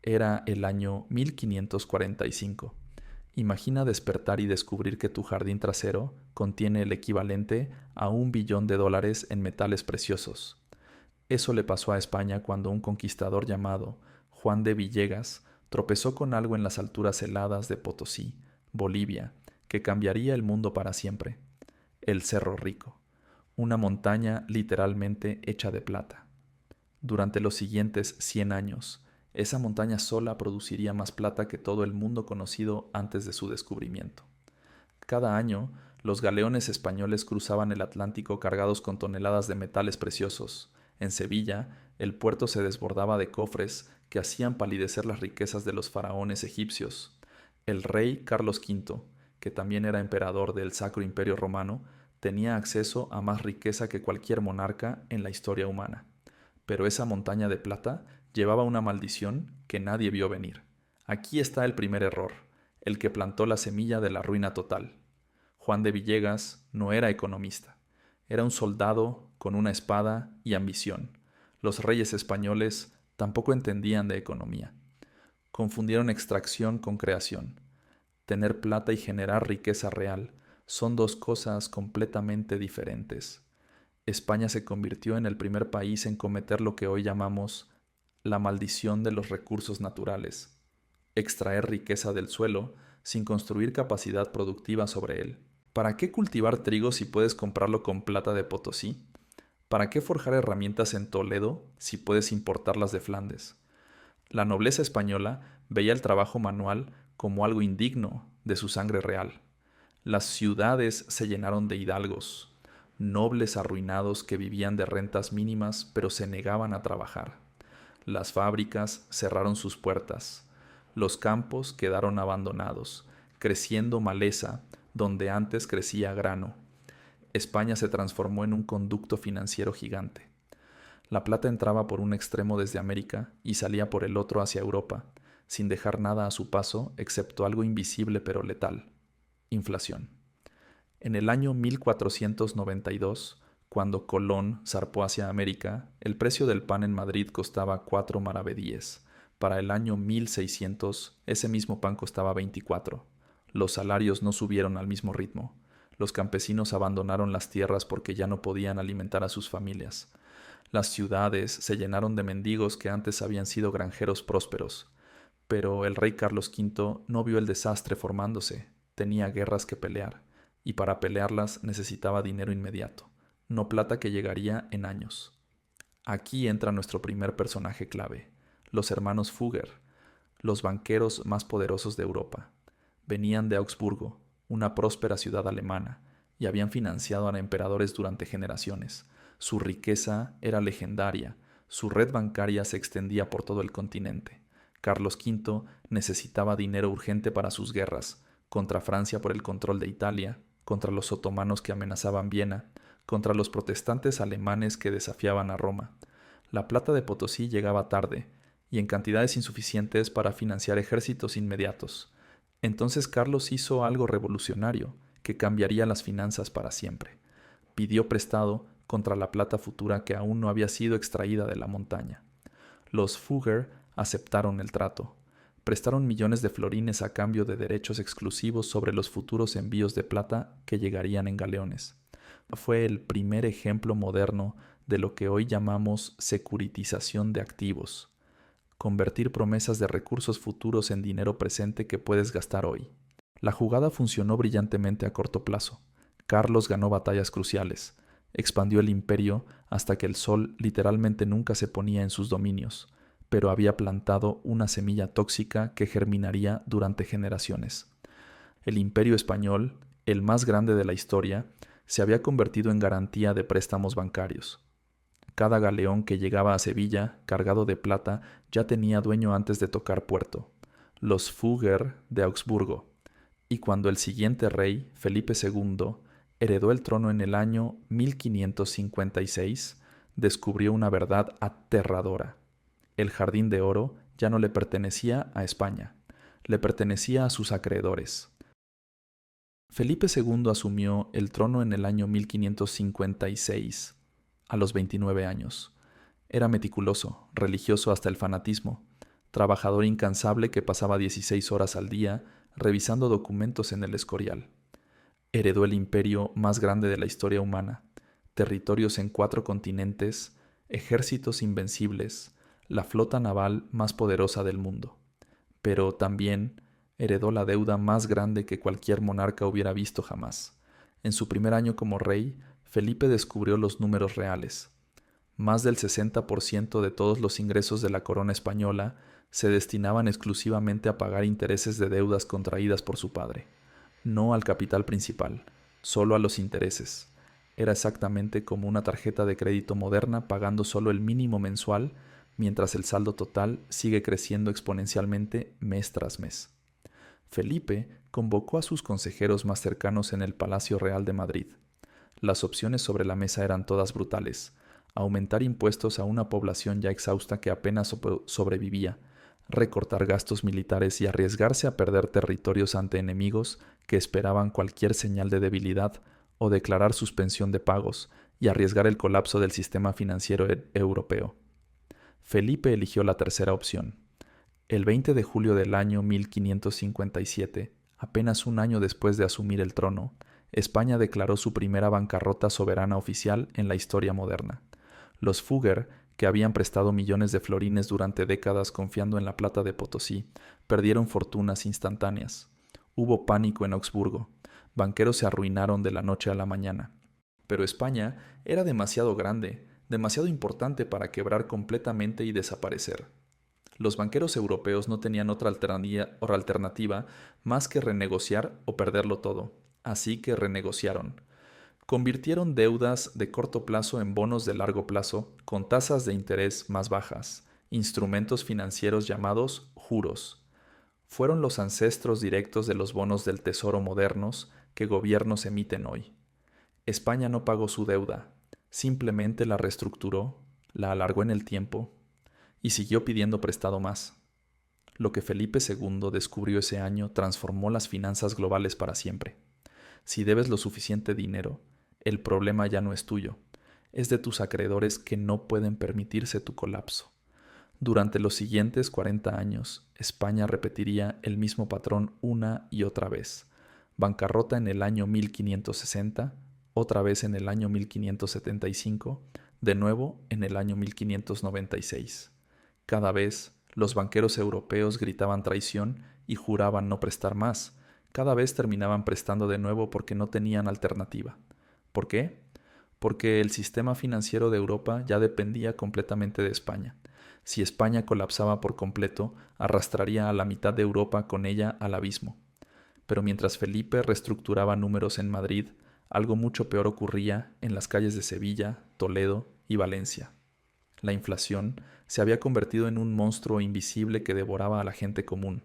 Era el año 1545. Imagina despertar y descubrir que tu jardín trasero contiene el equivalente a $1 billón en metales preciosos. Eso le pasó a España cuando un conquistador llamado Juan de Villegas tropezó con algo en las alturas heladas de Potosí, Bolivia, que cambiaría el mundo para siempre: el Cerro Rico, una montaña literalmente hecha de plata. Durante los siguientes 100 años, esa montaña sola produciría más plata que todo el mundo conocido antes de su descubrimiento. Cada año, los galeones españoles cruzaban el Atlántico cargados con toneladas de metales preciosos. En Sevilla, el puerto se desbordaba de cofres que hacían palidecer las riquezas de los faraones egipcios. El rey Carlos V, que también era emperador del Sacro Imperio Romano, tenía acceso a más riqueza que cualquier monarca en la historia humana. Pero esa montaña de plata llevaba una maldición que nadie vio venir. Aquí está el primer error, el que plantó la semilla de la ruina total. Juan de Villegas no era economista. Era un soldado con una espada y ambición. Los reyes españoles tampoco entendían de economía. Confundieron extracción con creación. Tener plata y generar riqueza real son dos cosas completamente diferentes. España se convirtió en el primer país en cometer lo que hoy llamamos la maldición de los recursos naturales: extraer riqueza del suelo sin construir capacidad productiva sobre él. ¿Para qué cultivar trigo si puedes comprarlo con plata de Potosí? ¿Para qué forjar herramientas en Toledo si puedes importarlas de Flandes? La nobleza española veía el trabajo manual como algo indigno de su sangre real. Las ciudades se llenaron de hidalgos, nobles arruinados que vivían de rentas mínimas pero se negaban a trabajar. Las fábricas cerraron sus puertas. Los campos quedaron abandonados, creciendo maleza donde antes crecía grano. España se transformó en un conducto financiero gigante. La plata entraba por un extremo desde América y salía por el otro hacia Europa, sin dejar nada a su paso excepto algo invisible pero letal: inflación. En el año 1492, cuando Colón zarpó hacia América, el precio del pan en Madrid costaba 4 maravedíes. Para el año 1600, ese mismo pan costaba 24. Los salarios no subieron al mismo ritmo. Los campesinos abandonaron las tierras porque ya no podían alimentar a sus familias. Las ciudades se llenaron de mendigos que antes habían sido granjeros prósperos. Pero el rey Carlos V no vio el desastre formándose. Tenía guerras que pelear, y para pelearlas necesitaba dinero inmediato, no plata que llegaría en años. Aquí entra nuestro primer personaje clave: los hermanos Fugger, los banqueros más poderosos de Europa. Venían de Augsburgo, una próspera ciudad alemana, y habían financiado a emperadores durante generaciones. Su riqueza era legendaria, su red bancaria se extendía por todo el continente. Carlos V necesitaba dinero urgente para sus guerras: contra Francia por el control de Italia, contra los otomanos que amenazaban Viena, contra los protestantes alemanes que desafiaban a Roma. La plata de Potosí llegaba tarde y en cantidades insuficientes para financiar ejércitos inmediatos. Entonces Carlos hizo algo revolucionario que cambiaría las finanzas para siempre. Pidió prestado contra la plata futura que aún no había sido extraída de la montaña. Los Fugger aceptaron el trato. Prestaron millones de florines a cambio de derechos exclusivos sobre los futuros envíos de plata que llegarían en galeones. Fue el primer ejemplo moderno de lo que hoy llamamos securitización de activos: convertir promesas de recursos futuros en dinero presente que puedes gastar hoy. La jugada funcionó brillantemente a corto plazo. Carlos ganó batallas cruciales, expandió el imperio hasta que el sol literalmente nunca se ponía en sus dominios, pero había plantado una semilla tóxica que germinaría durante generaciones. El imperio español, el más grande de la historia, se había convertido en garantía de préstamos bancarios. Cada galeón que llegaba a Sevilla, cargado de plata, ya tenía dueño antes de tocar puerto: los Fugger de Augsburgo. Y cuando el siguiente rey, Felipe II, heredó el trono en el año 1556, descubrió una verdad aterradora: el Jardín de Oro ya no le pertenecía a España, le pertenecía a sus acreedores. Felipe II asumió el trono en el año 1556, a los 29 años. Era meticuloso, religioso hasta el fanatismo. trabajador incansable que pasaba 16 horas al día revisando documentos en el Escorial. Heredó el imperio más grande de la historia humana, territorios en 4 continentes, ejércitos invencibles, la flota naval más poderosa del mundo. Pero también heredó la deuda más grande que cualquier monarca hubiera visto jamás. En su primer año como rey, Felipe descubrió los números reales. Más del 60% de todos los ingresos de la corona española se destinaban exclusivamente a pagar intereses de deudas contraídas por su padre. No al capital principal, solo a los intereses. Era exactamente como una tarjeta de crédito moderna pagando solo el mínimo mensual, mientras el saldo total sigue creciendo exponencialmente mes tras mes. Felipe convocó a sus consejeros más cercanos en el Palacio Real de Madrid. Las opciones sobre la mesa eran todas brutales: aumentar impuestos a una población ya exhausta que apenas sobrevivía, recortar gastos militares y arriesgarse a perder territorios ante enemigos que esperaban cualquier señal de debilidad, o declarar suspensión de pagos y arriesgar el colapso del sistema financiero europeo. Felipe eligió la tercera opción. El 20 de julio del año 1557, apenas un año después de asumir el trono, España declaró su primera bancarrota soberana oficial en la historia moderna. Los Fugger, que habían prestado millones de florines durante décadas confiando en la plata de Potosí, perdieron fortunas instantáneas. Hubo pánico en Augsburgo. Banqueros se arruinaron de la noche a la mañana. Pero España era demasiado grande, demasiado importante para quebrar completamente y desaparecer. Los banqueros europeos no tenían otra alternativa más que renegociar o perderlo todo, así que renegociaron. Convirtieron deudas de corto plazo en bonos de largo plazo con tasas de interés más bajas, instrumentos financieros llamados juros. Fueron los ancestros directos de los bonos del tesoro modernos que gobiernos emiten hoy. España no pagó su deuda, simplemente la reestructuró, la alargó en el tiempo y siguió pidiendo prestado más. Lo que Felipe II descubrió ese año transformó las finanzas globales para siempre. Si debes lo suficiente dinero, el problema ya no es tuyo, es de tus acreedores que no pueden permitirse tu colapso. Durante los siguientes 40 años, España repetiría el mismo patrón una y otra vez. Bancarrota en el año 1560, otra vez en el año 1575, de nuevo en el año 1596. Cada vez, los banqueros europeos gritaban traición y juraban no prestar más. Cada vez terminaban prestando de nuevo porque no tenían alternativa. ¿Por qué? Porque el sistema financiero de Europa ya dependía completamente de España. Si España colapsaba por completo, arrastraría a la mitad de Europa con ella al abismo. Pero mientras Felipe reestructuraba números en Madrid, algo mucho peor ocurría en las calles de Sevilla, Toledo y Valencia. La inflación se había convertido en un monstruo invisible que devoraba a la gente común.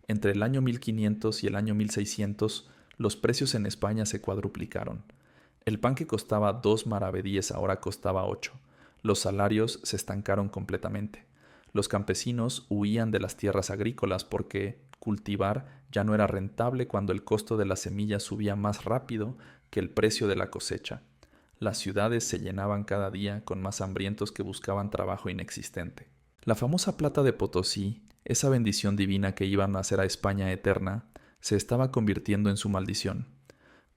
Entre el año 1500 y el año 1600, los precios en España se cuadruplicaron. El pan que costaba 2 maravedíes ahora costaba 8. Los salarios se estancaron completamente. Los campesinos huían de las tierras agrícolas porque cultivar ya no era rentable cuando el costo de la semilla subía más rápido que el precio de la cosecha. Las ciudades se llenaban cada día con más hambrientos que buscaban trabajo inexistente. La famosa plata de Potosí, esa bendición divina que iba a nacer a España eterna, se estaba convirtiendo en su maldición.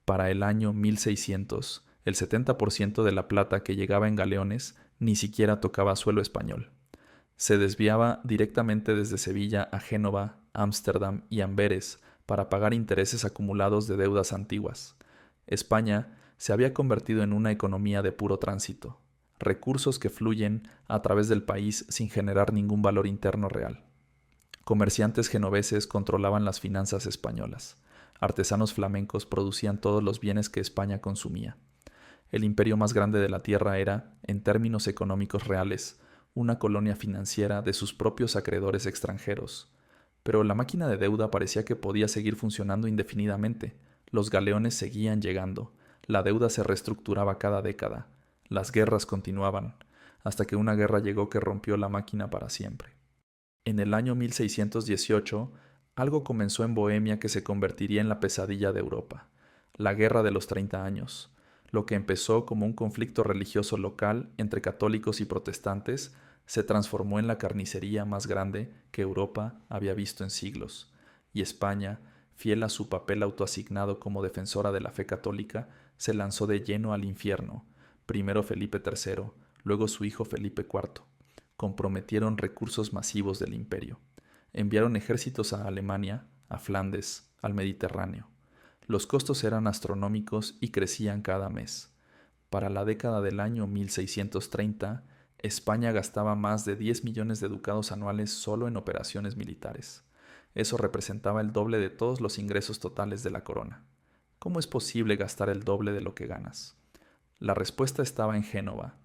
Para el año 1600, el 70% de la plata que llegaba en galeones ni siquiera tocaba suelo español. Se desviaba directamente desde Sevilla a Génova, Ámsterdam y Amberes para pagar intereses acumulados de deudas antiguas. España se había convertido en una economía de puro tránsito, recursos que fluyen a través del país sin generar ningún valor interno real. Comerciantes genoveses controlaban las finanzas españolas. Artesanos flamencos producían todos los bienes que España consumía. El imperio más grande de la tierra era, en términos económicos reales, una colonia financiera de sus propios acreedores extranjeros. Pero la máquina de deuda parecía que podía seguir funcionando indefinidamente. Los galeones seguían llegando. La deuda se reestructuraba cada década. Las guerras continuaban, hasta que una guerra llegó que rompió la máquina para siempre. En el año 1618, algo comenzó en Bohemia que se convertiría en la pesadilla de Europa, la Guerra de los 30 años. Lo que empezó como un conflicto religioso local entre católicos y protestantes se transformó en la carnicería más grande que Europa había visto en siglos, y España, fiel a su papel autoasignado como defensora de la fe católica, se lanzó de lleno al infierno, primero Felipe III, luego su hijo Felipe IV. Comprometieron recursos masivos del imperio. Enviaron ejércitos a Alemania, a Flandes, al Mediterráneo. Los costos eran astronómicos y crecían cada mes. Para la década del año 1630, España gastaba más de 10 millones de ducados anuales solo en operaciones militares. Eso representaba el doble de todos los ingresos totales de la corona. ¿Cómo es posible gastar el doble de lo que ganas? La respuesta estaba en Génova.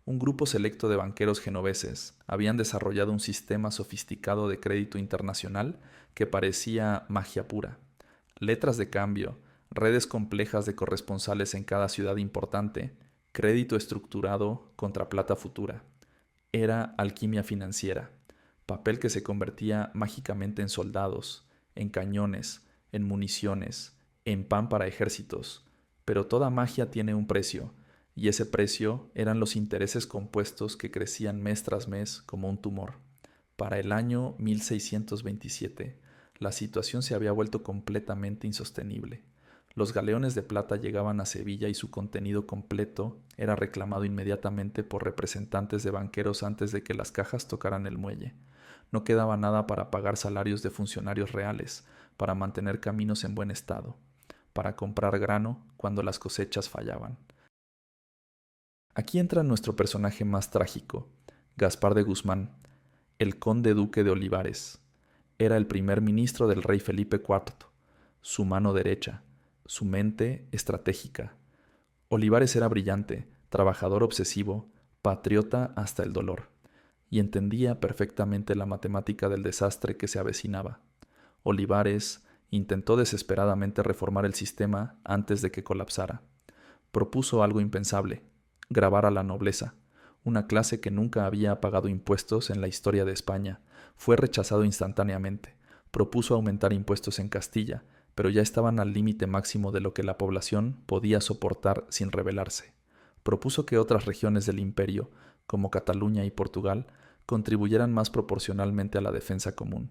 Un grupo selecto de banqueros genoveses habían desarrollado un sistema sofisticado de crédito internacional que parecía magia pura. Letras de cambio, redes complejas de corresponsales en cada ciudad importante, crédito estructurado contra plata futura. Era alquimia financiera, papel que se convertía mágicamente en soldados, en cañones, en municiones, en pan para ejércitos. Pero toda magia tiene un precio, y ese precio eran los intereses compuestos que crecían mes tras mes como un tumor. Para el año 1627, la situación se había vuelto completamente insostenible. Los galeones de plata llegaban a Sevilla y su contenido completo era reclamado inmediatamente por representantes de banqueros antes de que las cajas tocaran el muelle. No quedaba nada para pagar salarios de funcionarios reales, para mantener caminos en buen estado, para comprar grano cuando las cosechas fallaban. Aquí entra nuestro personaje más trágico, Gaspar de Guzmán, el conde duque de Olivares. Era el primer ministro del rey Felipe IV, su mano derecha, su mente estratégica. Olivares era brillante, trabajador obsesivo, patriota hasta el dolor, y entendía perfectamente la matemática del desastre que se avecinaba. Olivares intentó desesperadamente reformar el sistema antes de que colapsara. Propuso algo impensable: gravar a la nobleza, una clase que nunca había pagado impuestos en la historia de España. Fue rechazado instantáneamente. Propuso aumentar impuestos en Castilla, pero ya estaban al límite máximo de lo que la población podía soportar sin rebelarse. Propuso que otras regiones del imperio, como Cataluña y Portugal, contribuyeran más proporcionalmente a la defensa común.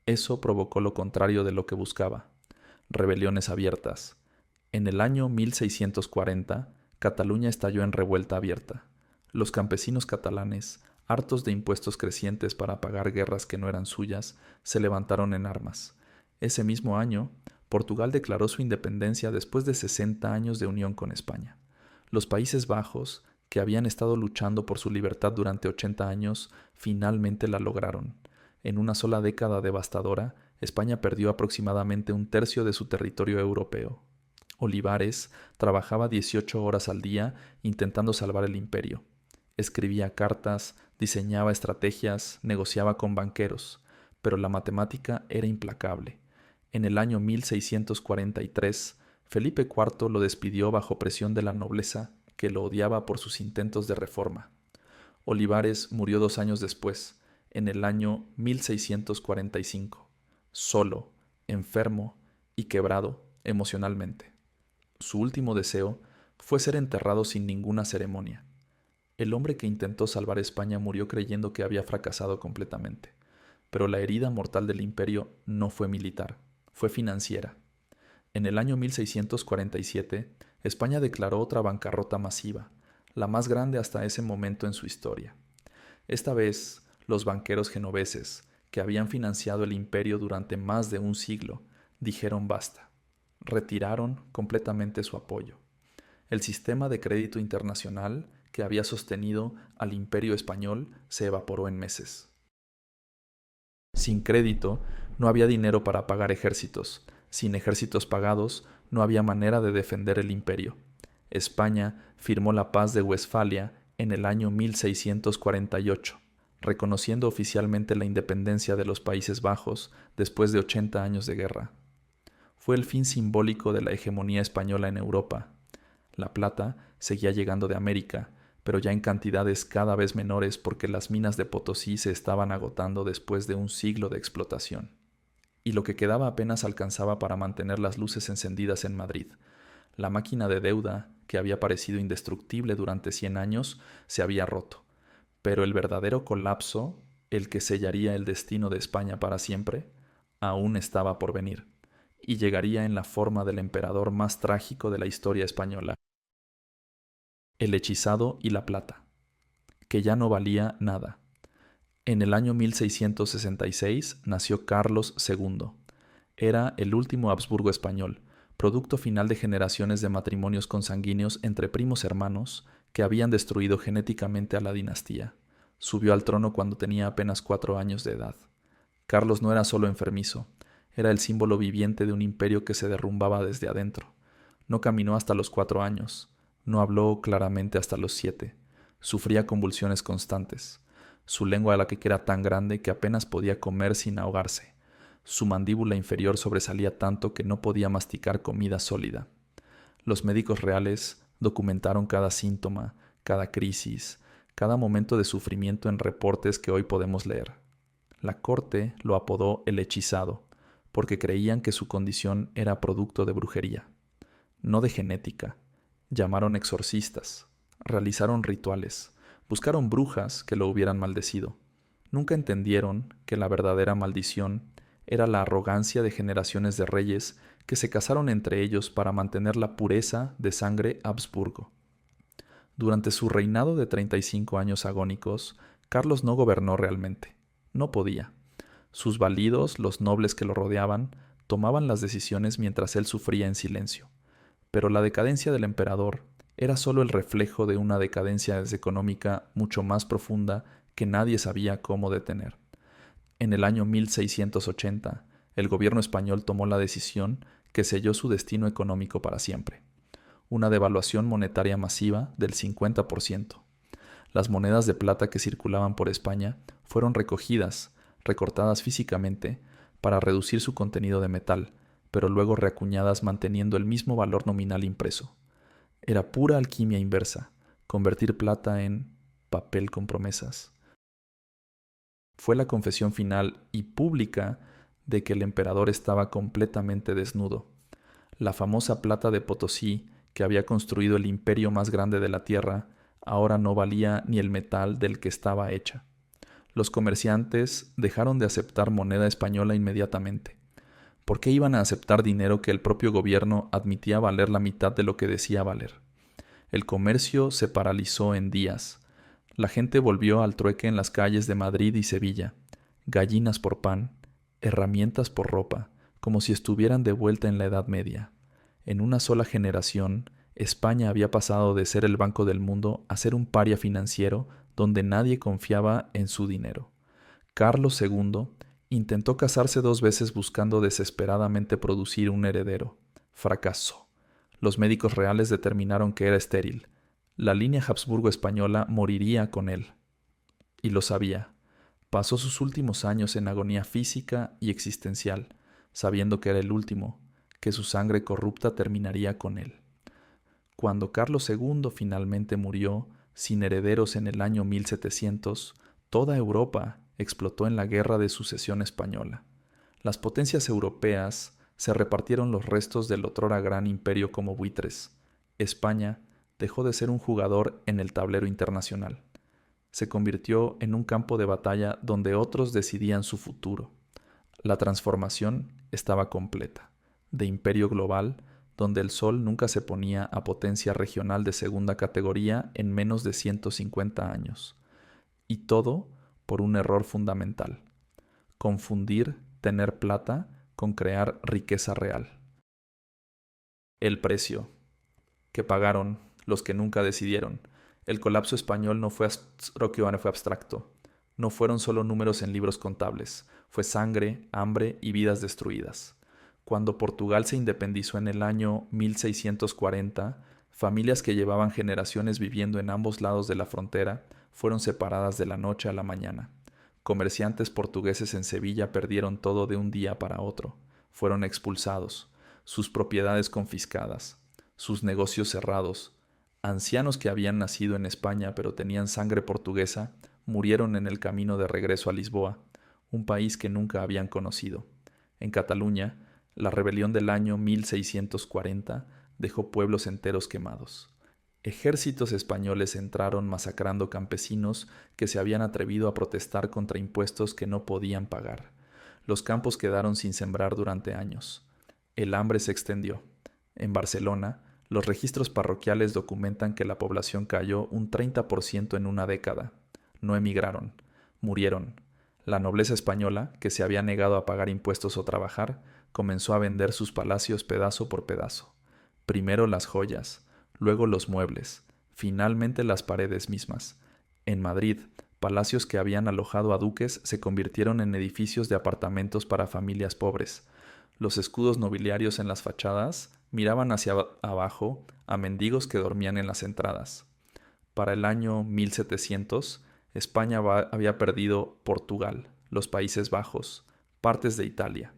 Eso provocó lo contrario de lo que buscaba: rebeliones abiertas. En el año 1640, Cataluña estalló en revuelta abierta. Los campesinos catalanes, hartos de impuestos crecientes para pagar guerras que no eran suyas, se levantaron en armas. Ese mismo año, Portugal declaró su independencia después de 60 años de unión con España. Los Países Bajos, que habían estado luchando por su libertad durante 80 años, finalmente la lograron. En una sola década devastadora, España perdió aproximadamente un tercio de su territorio europeo. Olivares trabajaba 18 horas al día intentando salvar el imperio. Escribía cartas, diseñaba estrategias, negociaba con banqueros, pero la matemática era implacable. En el año 1643, Felipe IV lo despidió bajo presión de la nobleza, que lo odiaba por sus intentos de reforma. Olivares murió 2 años después, en el año 1645, solo, enfermo y quebrado emocionalmente. Su último deseo fue ser enterrado sin ninguna ceremonia. El hombre que intentó salvar España murió creyendo que había fracasado completamente, pero la herida mortal del imperio no fue militar, fue financiera. En el año 1647, España declaró otra bancarrota masiva, la más grande hasta ese momento en su historia. Esta vez, los banqueros genoveses, que habían financiado el imperio durante más de un siglo, dijeron basta. Retiraron completamente su apoyo. El sistema de crédito internacional que había sostenido al imperio español se evaporó en meses. Sin crédito, no había dinero para pagar ejércitos. Sin ejércitos pagados, no había manera de defender el imperio. España firmó la Paz de Westfalia en el año 1648, reconociendo oficialmente la independencia de los Países Bajos después de 80 años de guerra. Fue el fin simbólico de la hegemonía española en Europa. La plata seguía llegando de América, pero ya en cantidades cada vez menores porque las minas de Potosí se estaban agotando después de un siglo de explotación. Y lo que quedaba apenas alcanzaba para mantener las luces encendidas en Madrid. La máquina de deuda, que había parecido indestructible durante 100 años, se había roto. Pero el verdadero colapso, el que sellaría el destino de España para siempre, aún estaba por venir, y llegaría en la forma del emperador más trágico de la historia española, el hechizado y la plata, que ya no valía nada. En el año 1666 nació Carlos II. Era el último Habsburgo español, producto final de generaciones de matrimonios consanguíneos entre primos hermanos que habían destruido genéticamente a la dinastía. Subió al trono cuando tenía apenas 4 años de edad. Carlos no era solo enfermizo, era el símbolo viviente de un imperio que se derrumbaba desde adentro. No caminó hasta los 4 años, no habló claramente hasta los 7, sufría convulsiones constantes. Su lengua era tan grande que apenas podía comer sin ahogarse. Su mandíbula inferior sobresalía tanto que no podía masticar comida sólida. Los médicos reales documentaron cada síntoma, cada crisis, cada momento de sufrimiento en reportes que hoy podemos leer. La corte lo apodó el hechizado, porque creían que su condición era producto de brujería, no de genética. Llamaron exorcistas, realizaron rituales, buscaron brujas que lo hubieran maldecido. Nunca entendieron que la verdadera maldición era la arrogancia de generaciones de reyes que se casaron entre ellos para mantener la pureza de sangre Habsburgo. Durante su reinado de 35 años agónicos, Carlos no gobernó realmente. No podía. Sus validos, los nobles que lo rodeaban, tomaban las decisiones mientras él sufría en silencio. Pero la decadencia del emperador era solo el reflejo de una decadencia económica mucho más profunda que nadie sabía cómo detener. En el año 1680, el gobierno español tomó la decisión que selló su destino económico para siempre: una devaluación monetaria masiva del 50%. Las monedas de plata que circulaban por España fueron recogidas, recortadas físicamente, para reducir su contenido de metal, pero luego reacuñadas manteniendo el mismo valor nominal impreso. Era pura alquimia inversa, convertir plata en papel con promesas. Fue la confesión final y pública de que el emperador estaba completamente desnudo. La famosa plata de Potosí, que había construido el imperio más grande de la tierra, ahora no valía ni el metal del que estaba hecha. Los comerciantes dejaron de aceptar moneda española inmediatamente. ¿Por qué iban a aceptar dinero que el propio gobierno admitía valer la mitad de lo que decía valer? El comercio se paralizó en días. La gente volvió al trueque en las calles de Madrid y Sevilla, gallinas por pan, herramientas por ropa, como si estuvieran de vuelta en la Edad Media. En una sola generación, España había pasado de ser el banco del mundo a ser un paria financiero donde nadie confiaba en su dinero. Carlos II intentó casarse 2 veces buscando desesperadamente producir un heredero. Fracasó. Los médicos reales determinaron que era estéril. La línea Habsburgo española moriría con él. Y lo sabía. Pasó sus últimos años en agonía física y existencial, sabiendo que era el último, que su sangre corrupta terminaría con él. Cuando Carlos II finalmente murió, sin herederos en el año 1700, toda Europa explotó en la Guerra de Sucesión Española. Las potencias europeas se repartieron los restos del otrora gran imperio como buitres. España dejó de ser un jugador en el tablero internacional. Se convirtió en un campo de batalla donde otros decidían su futuro. La transformación estaba completa. De imperio global, donde el sol nunca se ponía a potencia regional de segunda categoría en menos de 150 años. Y todo por un error fundamental: confundir tener plata con crear riqueza real. El precio que pagaron los que nunca decidieron. El colapso español no fue abstracto. No fueron solo números en libros contables. Fue sangre, hambre y vidas destruidas. Cuando Portugal se independizó en el año 1640, familias que llevaban generaciones viviendo en ambos lados de la frontera fueron separadas de la noche a la mañana. Comerciantes portugueses en Sevilla perdieron todo de un día para otro. Fueron expulsados, sus propiedades confiscadas, sus negocios cerrados. Ancianos que habían nacido en España pero tenían sangre portuguesa murieron en el camino de regreso a Lisboa, un país que nunca habían conocido. En Cataluña, la rebelión del año 1640 dejó pueblos enteros quemados. Ejércitos españoles entraron masacrando campesinos que se habían atrevido a protestar contra impuestos que no podían pagar. Los campos quedaron sin sembrar durante años. El hambre se extendió. En Barcelona, los registros parroquiales documentan que la población cayó un 30% en una década. No emigraron, murieron. La nobleza española, que se había negado a pagar impuestos o trabajar, comenzó a vender sus palacios pedazo por pedazo. Primero las joyas, luego los muebles, finalmente las paredes mismas. En Madrid, palacios que habían alojado a duques se convirtieron en edificios de apartamentos para familias pobres. Los escudos nobiliarios en las fachadas miraban hacia abajo a mendigos que dormían en las entradas. Para el año 1700, España había perdido Portugal, los Países Bajos, partes de Italia.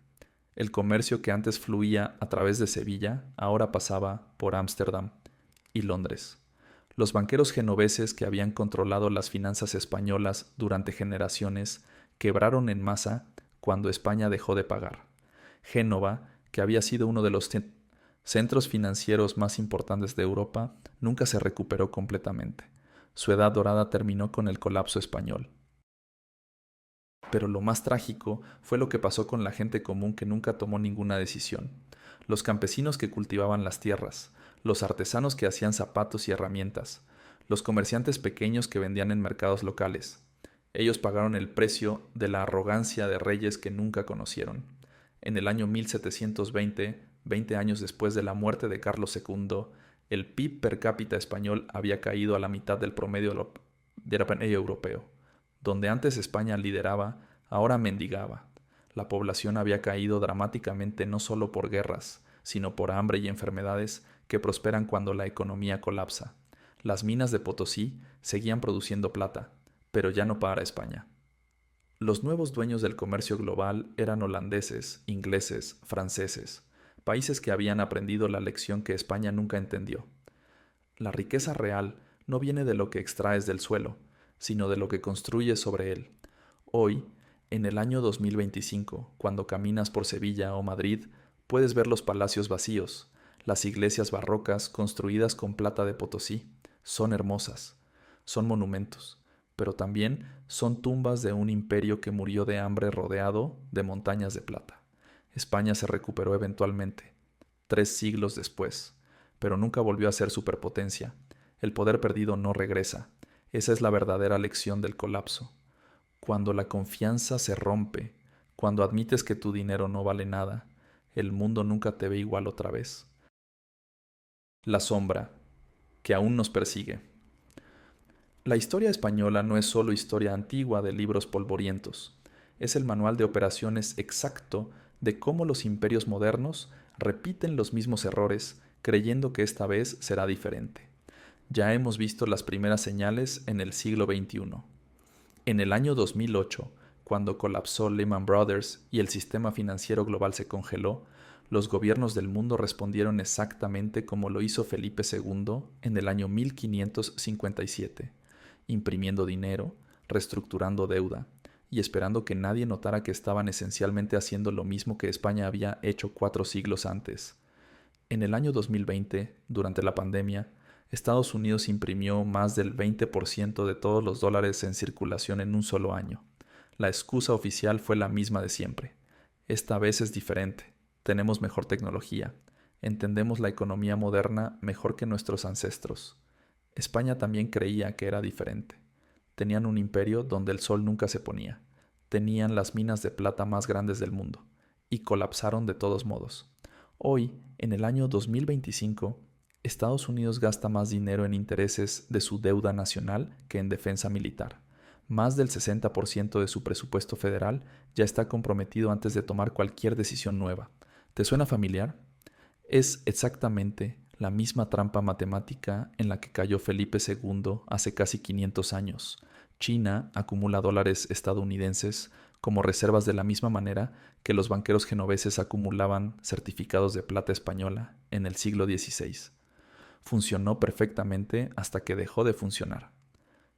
El comercio que antes fluía a través de Sevilla ahora pasaba por Ámsterdam y Londres. Los banqueros genoveses que habían controlado las finanzas españolas durante generaciones quebraron en masa cuando España dejó de pagar. Génova, que había sido uno de los centros financieros más importantes de Europa, nunca se recuperó completamente. Su edad dorada terminó con el colapso español. Pero lo más trágico fue lo que pasó con la gente común que nunca tomó ninguna decisión. Los campesinos que cultivaban las tierras, los artesanos que hacían zapatos y herramientas, los comerciantes pequeños que vendían en mercados locales. Ellos pagaron el precio de la arrogancia de reyes que nunca conocieron. En el año 1720, 20 años después de la muerte de Carlos II, el PIB per cápita español había caído a la mitad del promedio europeo. Donde antes España lideraba, ahora mendigaba. La población había caído dramáticamente no solo por guerras, sino por hambre y enfermedades que prosperan cuando la economía colapsa. Las minas de Potosí seguían produciendo plata, pero ya no para España. Los nuevos dueños del comercio global eran holandeses, ingleses, franceses, países que habían aprendido la lección que España nunca entendió. La riqueza real no viene de lo que extraes del suelo, sino de lo que construyes sobre él. Hoy, en el año 2025, cuando caminas por Sevilla o Madrid, puedes ver los palacios vacíos, las iglesias barrocas construidas con plata de Potosí. Son hermosas, son monumentos, pero también son tumbas de un imperio que murió de hambre rodeado de montañas de plata. España se recuperó eventualmente, 3 siglos después, pero nunca volvió a ser superpotencia. El poder perdido no regresa. Esa es la verdadera lección del colapso. Cuando la confianza se rompe, cuando admites que tu dinero no vale nada, el mundo nunca te ve igual otra vez. La sombra, que aún nos persigue. La historia española no es solo historia antigua de libros polvorientos. Es el manual de operaciones exacto de cómo los imperios modernos repiten los mismos errores, creyendo que esta vez será diferente. Ya hemos visto las primeras señales en el siglo XXI. En el año 2008, cuando colapsó Lehman Brothers y el sistema financiero global se congeló, los gobiernos del mundo respondieron exactamente como lo hizo Felipe II en el año 1557, imprimiendo dinero, reestructurando deuda y esperando que nadie notara que estaban esencialmente haciendo lo mismo que España había hecho 4 siglos antes. En el año 2020, durante la pandemia, Estados Unidos imprimió más del 20% de todos los dólares en circulación en un solo año. La excusa oficial fue la misma de siempre. Esta vez es diferente. Tenemos mejor tecnología. Entendemos la economía moderna mejor que nuestros ancestros. España también creía que era diferente. Tenían un imperio donde el sol nunca se ponía. Tenían las minas de plata más grandes del mundo. Y colapsaron de todos modos. Hoy, en el año 2025, Estados Unidos gasta más dinero en intereses de su deuda nacional que en defensa militar. Más del 60% de su presupuesto federal ya está comprometido antes de tomar cualquier decisión nueva. ¿Te suena familiar? Es exactamente la misma trampa matemática en la que cayó Felipe II hace casi 500 años. China acumula dólares estadounidenses como reservas de la misma manera que los banqueros genoveses acumulaban certificados de plata española en el siglo XVI. Funcionó perfectamente hasta que dejó de funcionar.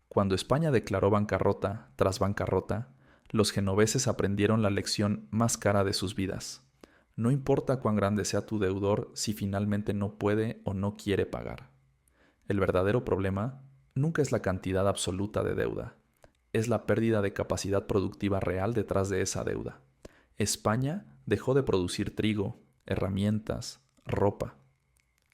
Cuando España declaró bancarrota tras bancarrota, los genoveses aprendieron la lección más cara de sus vidas. No importa cuán grande sea tu deudor si finalmente no puede o no quiere pagar. El verdadero problema nunca es la cantidad absoluta de deuda, es la pérdida de capacidad productiva real detrás de esa deuda. España dejó de producir trigo, herramientas, ropa.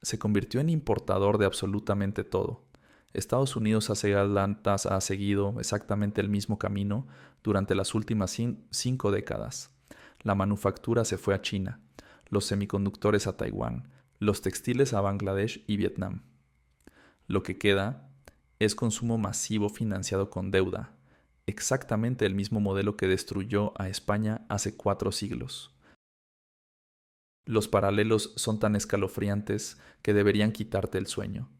Se convirtió en importador de absolutamente todo. Estados Unidos ha seguido exactamente el mismo camino durante las últimas 5 décadas. La manufactura se fue a China, los semiconductores a Taiwán, los textiles a Bangladesh y Vietnam. Lo que queda es consumo masivo financiado con deuda, exactamente el mismo modelo que destruyó a España hace 4 siglos. Los paralelos son tan escalofriantes que deberían quitarte el sueño.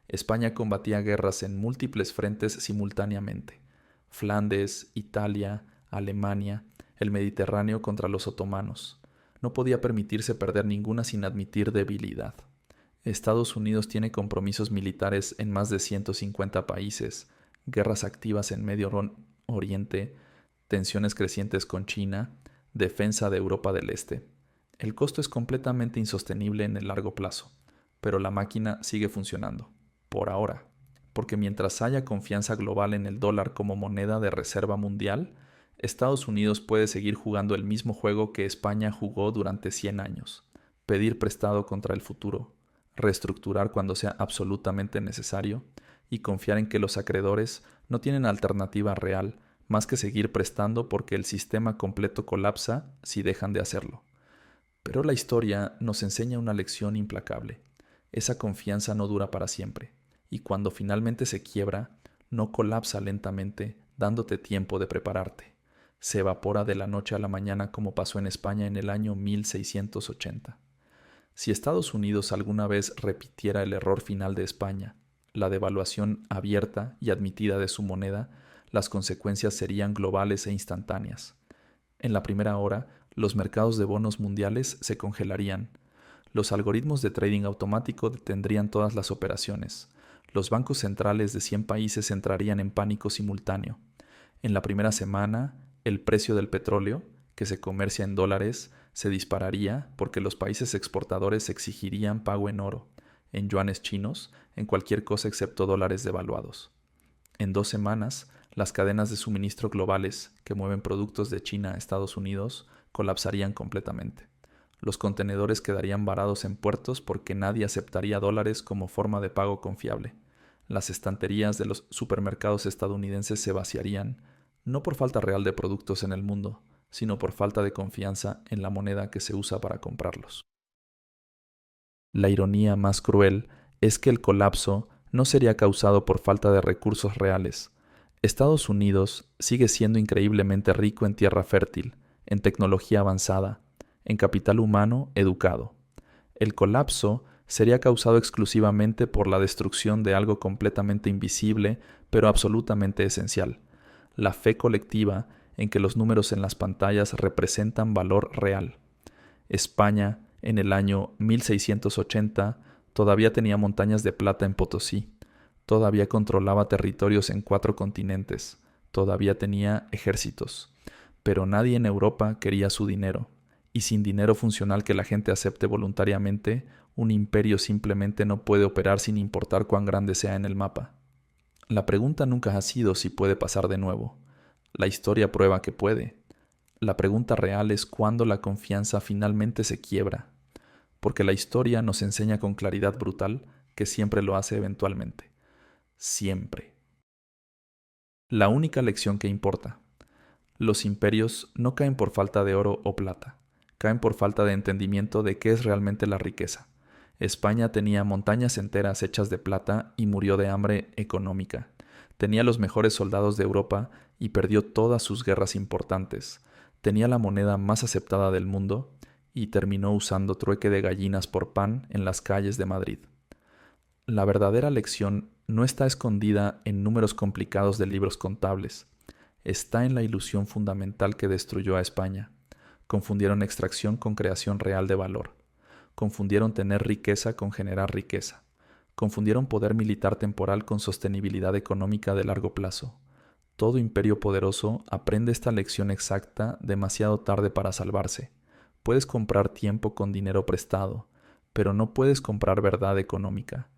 España combatía guerras en múltiples frentes simultáneamente. Flandes, Italia, Alemania, el Mediterráneo contra los otomanos. No podía permitirse perder ninguna sin admitir debilidad. Estados Unidos tiene compromisos militares en más de 150 países, guerras activas en Medio Oriente, tensiones crecientes con China, defensa de Europa del Este. El costo es completamente insostenible en el largo plazo, pero la máquina sigue funcionando, por ahora, porque mientras haya confianza global en el dólar como moneda de reserva mundial, Estados Unidos puede seguir jugando el mismo juego que España jugó durante 100 años, pedir prestado contra el futuro, reestructurar cuando sea absolutamente necesario y confiar en que los acreedores no tienen alternativa real más que seguir prestando porque el sistema completo colapsa si dejan de hacerlo. Pero la historia nos enseña una lección implacable. Esa confianza no dura para siempre, y cuando finalmente se quiebra, no colapsa lentamente dándote tiempo de prepararte. Se evapora de la noche a la mañana como pasó en España en el año 1680. Si Estados Unidos alguna vez repitiera el error final de España, la devaluación abierta y admitida de su moneda, las consecuencias serían globales e instantáneas. En la primera hora, los mercados de bonos mundiales se congelarían. Los algoritmos de trading automático detendrían todas las operaciones. Los bancos centrales de 100 países entrarían en pánico simultáneo. En la primera semana, el precio del petróleo, que se comercia en dólares, se dispararía porque los países exportadores exigirían pago en oro, en yuanes chinos, en cualquier cosa excepto dólares devaluados. En 2 semanas, las cadenas de suministro globales, que mueven productos de China a Estados Unidos, colapsarían completamente. Los contenedores quedarían varados en puertos porque nadie aceptaría dólares como forma de pago confiable. Las estanterías de los supermercados estadounidenses se vaciarían, no por falta real de productos en el mundo, sino por falta de confianza en la moneda que se usa para comprarlos. La ironía más cruel es que el colapso no sería causado por falta de recursos reales. Estados Unidos sigue siendo increíblemente rico en tierra fértil, en tecnología avanzada, en capital humano educado. El colapso sería causado exclusivamente por la destrucción de algo completamente invisible, pero absolutamente esencial: la fe colectiva en que los números en las pantallas representan valor real. España, en el año 1680, todavía tenía montañas de plata en Potosí, todavía controlaba territorios en 4 continentes, todavía tenía ejércitos, pero nadie en Europa quería su dinero, y sin dinero funcional que la gente acepte voluntariamente, un imperio simplemente no puede operar sin importar cuán grande sea en el mapa. La pregunta nunca ha sido si puede pasar de nuevo. La historia prueba que puede. La pregunta real es cuándo la confianza finalmente se quiebra, porque la historia nos enseña con claridad brutal que siempre lo hace eventualmente. Siempre. La única lección que importa. Los imperios no caen por falta de oro o plata, caen por falta de entendimiento de qué es realmente la riqueza. España tenía montañas enteras hechas de plata y murió de hambre económica. Tenía los mejores soldados de Europa y perdió todas sus guerras importantes. Tenía la moneda más aceptada del mundo y terminó usando trueque de gallinas por pan en las calles de Madrid. La verdadera lección no está escondida en números complicados de libros contables. Está en la ilusión fundamental que destruyó a España. Confundieron extracción con creación real de valor. Confundieron tener riqueza con generar riqueza. Confundieron poder militar temporal con sostenibilidad económica de largo plazo. Todo imperio poderoso aprende esta lección exacta demasiado tarde para salvarse. Puedes comprar tiempo con dinero prestado, pero no puedes comprar verdad económica.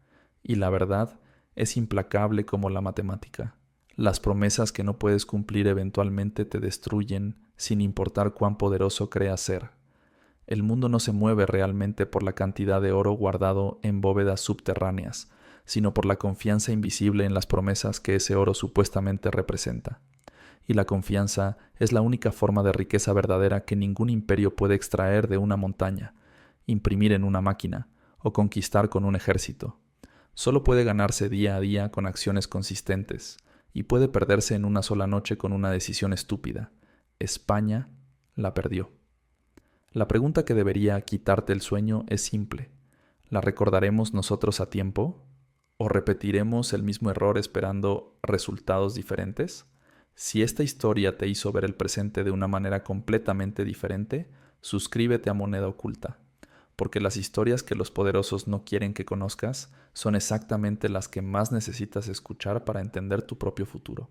Y la verdad es implacable como la matemática. Las promesas que no puedes cumplir eventualmente te destruyen sin importar cuán poderoso creas ser. El mundo no se mueve realmente por la cantidad de oro guardado en bóvedas subterráneas, sino por la confianza invisible en las promesas que ese oro supuestamente representa. Y la confianza es la única forma de riqueza verdadera que ningún imperio puede extraer de una montaña, imprimir en una máquina o conquistar con un ejército. Solo puede ganarse día a día con acciones consistentes, y puede perderse en una sola noche con una decisión estúpida. España la perdió. La pregunta que debería quitarte el sueño es simple. ¿La recordaremos nosotros a tiempo? ¿O repetiremos el mismo error esperando resultados diferentes? Si esta historia te hizo ver el presente de una manera completamente diferente, suscríbete a Moneda Oculta, porque las historias que los poderosos no quieren que conozcas son exactamente las que más necesitas escuchar para entender tu propio futuro.